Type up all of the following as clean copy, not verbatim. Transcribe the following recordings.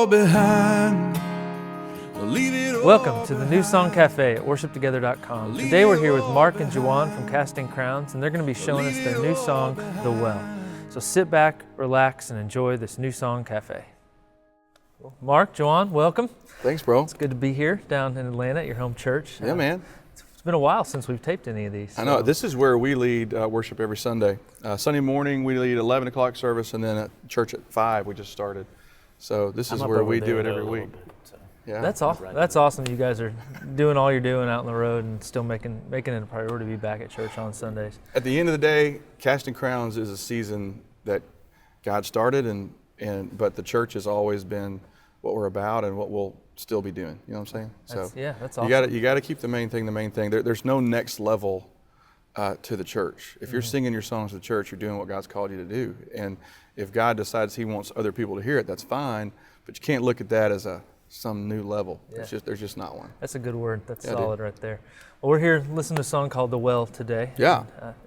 all behind. Leave it all Welcome to the New Song behind. Cafe at worshiptogether.com. Today we're here with Mark and Juwan from Casting Crowns, and they're going to be showing us their new song, The Well. So sit back, relax, and enjoy this New Song Cafe. Mark, Juwan, welcome. Thanks, bro. It's good to be here down in Atlanta at your home church. Yeah, man. It's been a while since we've taped any of these. I know. so- This is where we lead worship every Sunday. Sunday morning, we lead 11 o'clock service, and then at church at 5, we just started. So this is where we do it every week. Yeah. That's awesome. That's awesome. You guys are doing all you're doing out on the road and still making it a priority to be back at church on Sundays. At the end of the day, Casting Crowns is a season that God started, but the church has always been what we're about and what we'll still be doing. You know what I'm saying? That's awesome. You got to keep the main thing the main thing. There's no next level to the church. If you're singing your songs to the church, you're doing what God's called you to do. And if God decides He wants other people to hear it, that's fine. But you can't look at that as some new level. Yeah. There's just not one. That's a good word. That's Yeah, solid right there. Well, we're here listening to a song called The Well today. Yeah.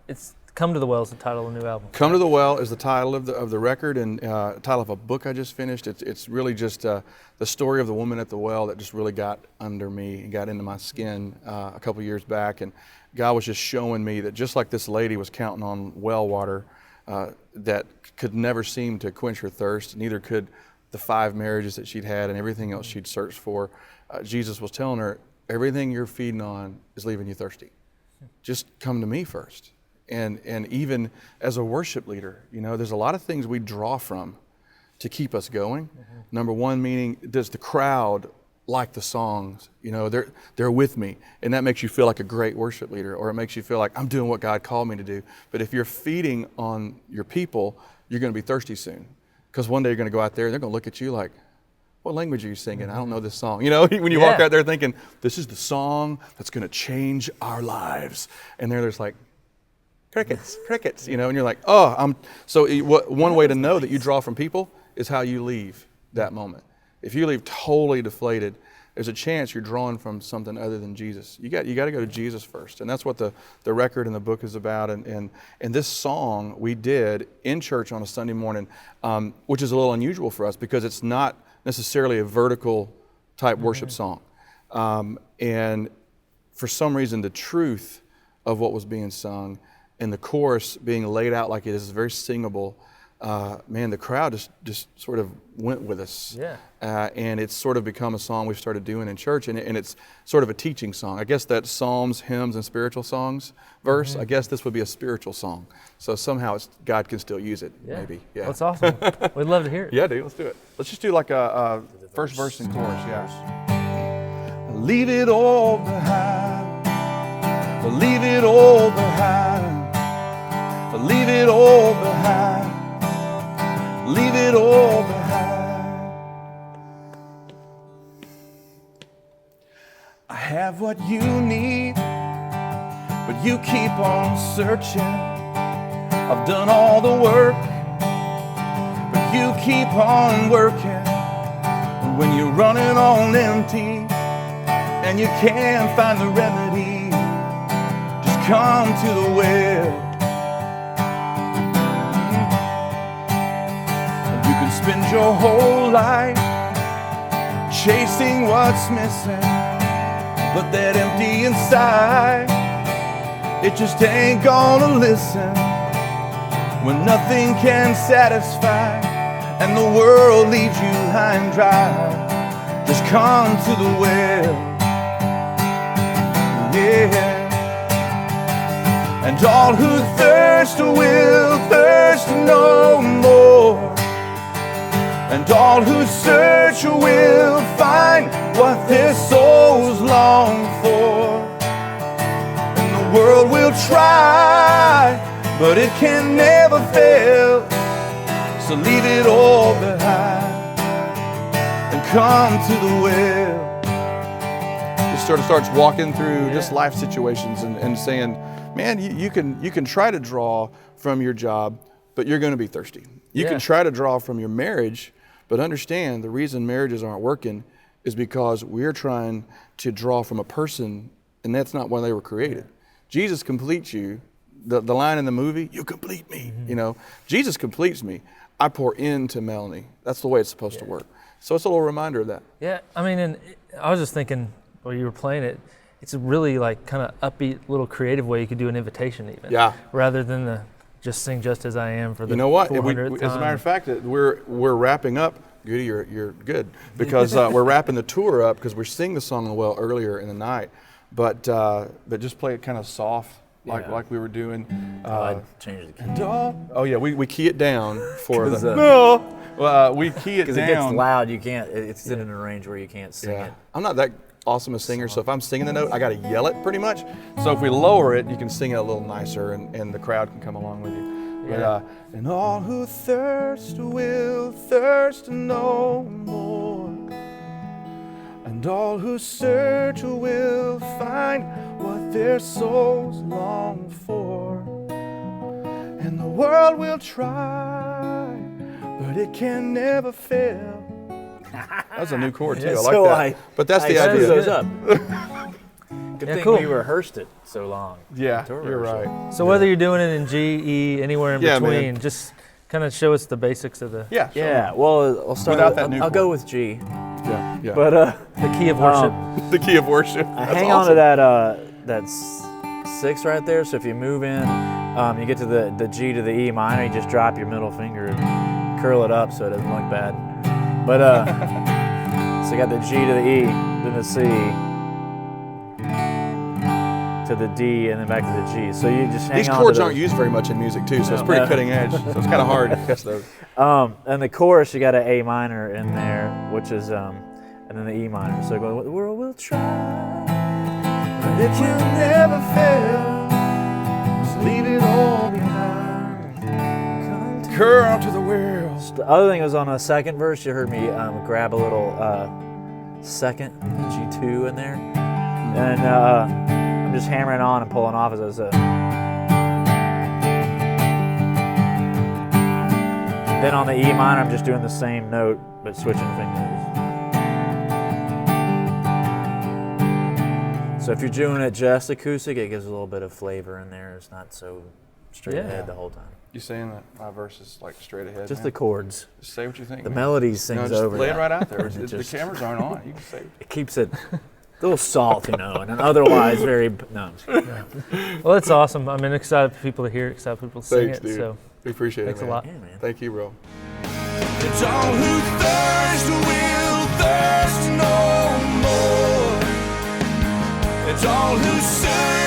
It's Come to the Well is the title of the new album. Come to the Well is the title of the record, and title of a book I just finished. It's really just the story of the woman at the well that just really got under me and got into my skin a couple years back. And God was just showing me that just like this lady was counting on well water that could never seem to quench her thirst, neither could the 5 marriages that she'd had and everything else she'd searched for. Jesus was telling her, everything you're feeding on is leaving you thirsty. Just come to me first. And even as a worship leader, you know, there's a lot of things we draw from to keep us going. Mm-hmm. Number one, meaning, does the crowd like the songs? You know, they're with me, and that makes you feel like a great worship leader, or it makes you feel like I'm doing what God called me to do. But if you're feeding on your people, you're going to be thirsty soon, because one day you're going to go out there and they're going to look at you like, what language are you singing? I don't know this song. You know, when you walk out there thinking, this is the song that's going to change our lives, and they're just like, crickets, you know, and you're like, one way to know that you draw from people is how you leave that moment. If you leave totally deflated, there's a chance you're drawing from something other than Jesus. You got to go to Jesus first, and that's what the record and the book is about. And this song we did in church on a Sunday morning, which is a little unusual for us because it's not necessarily a vertical type worship song, and for some reason the truth of what was being sung and the chorus being laid out like it is very singable, man, the crowd just sort of went with us. Yeah. And it's sort of become a song we've started doing in church, and it's sort of a teaching song. I guess that Psalms, hymns, and spiritual songs verse, I guess this would be a spiritual song. So somehow God can still use it, maybe. Yeah. That's awesome. We'd love to hear it. Yeah, dude, let's do it. Let's just do like a first verse and chorus, yeah. Leave it all behind. Leave it all behind. Leave it all behind. Leave it all behind. I have what you need, but you keep on searching. I've done all the work, but you keep on working. And when you're running on empty and you can't find the remedy, just come to the well. And you can spend your whole life chasing what's missing, but that empty inside, it just ain't gonna listen. When nothing can satisfy and the world leaves you high and dry, just come to the well. Yeah. And all who thirst will thirst no more, and all who search will find what their souls long for. And the world will try, but it can never fail. So leave it all behind and come to the well. Just sort of starts walking through just life situations and saying, man, you can try to draw from your job, but you're going to be thirsty. You can try to draw from your marriage, but understand the reason marriages aren't working is because we're trying to draw from a person, and that's not why they were created. Jesus completes you. The line in the movie, you complete me, you know. Jesus completes me. I pour into Melanie. That's the way it's supposed to work. So it's a little reminder of that. Yeah, I mean, and I was just thinking while you were playing it, it's a really like kind of upbeat little creative way you could do an invitation even. Yeah. Rather than the just sing just as I am for the You know what? 400th As a matter time. of fact, we're wrapping up. Goody, you're good because we're wrapping the tour up because we're singing the song well earlier in the night, but just play it kind of soft like we were doing. I'd change the key. Oh yeah, we key it down for 'Cause, the no. we key it Because down. it gets loud, you can't. It's in a range where you can't sing Yeah. it. I'm not that awesome a singer, so if I'm singing the note, I got to yell it pretty much. So if we lower it, you can sing it a little nicer, and the crowd can come along with you. Yeah. But, and all who thirst will thirst no more, and all who search will find what their souls long for, and the world will try, but it can never fail. That's a new chord too. I like So that. But that's the I idea. those up. Good Yeah, thing cool. we rehearsed it so long. Yeah, Tour you're rehearsal. right. So whether you're doing it in G, E, anywhere in Yeah, man. between, just kind of show us the basics of the Yeah. sure. Yeah. Well, I'll start. Without with, that new I'll go chord. with G. Yeah. Yeah. But the key of worship. the key of worship. hang on to that 6 right there. So if you move in, you get to the G to the E minor. You just drop your middle finger and curl it up so it doesn't look bad. But so you got the G to the E, then the C to the D, and then back to the G. So you just hang These on. chords to aren't used very much in music too, so it's pretty Yeah. cutting edge. So it's kind of hard to catch those. And the chorus, you got an A minor in there, which is and then the E minor. So go, the world will try, But it can never fail. Just leave it all behind. Curl to the world. The other thing was on a second verse, you heard me grab a little second G2 in there, and I'm just hammering on and pulling off as I was. Then on the E minor, I'm just doing the same note but switching fingers. So if you're doing it just acoustic, it gives a little bit of flavor in there. It's not so straight Yeah. ahead the whole time. You saying that my verse is like straight ahead? Just man? the chords. Just say what you think. The man. melodies sings No, just over lay that. it right out there. It the just- cameras aren't on. You can say. It keeps it a little salt, and then otherwise very no. I'm just kidding. Well, it's awesome. I'm excited for people to hear it, excited for people to sing Thanks, it. dude. So We appreciate thanks it, a man. lot. Yeah, man. Thank you, bro. It's all who thirst will thirst no more. It's all who search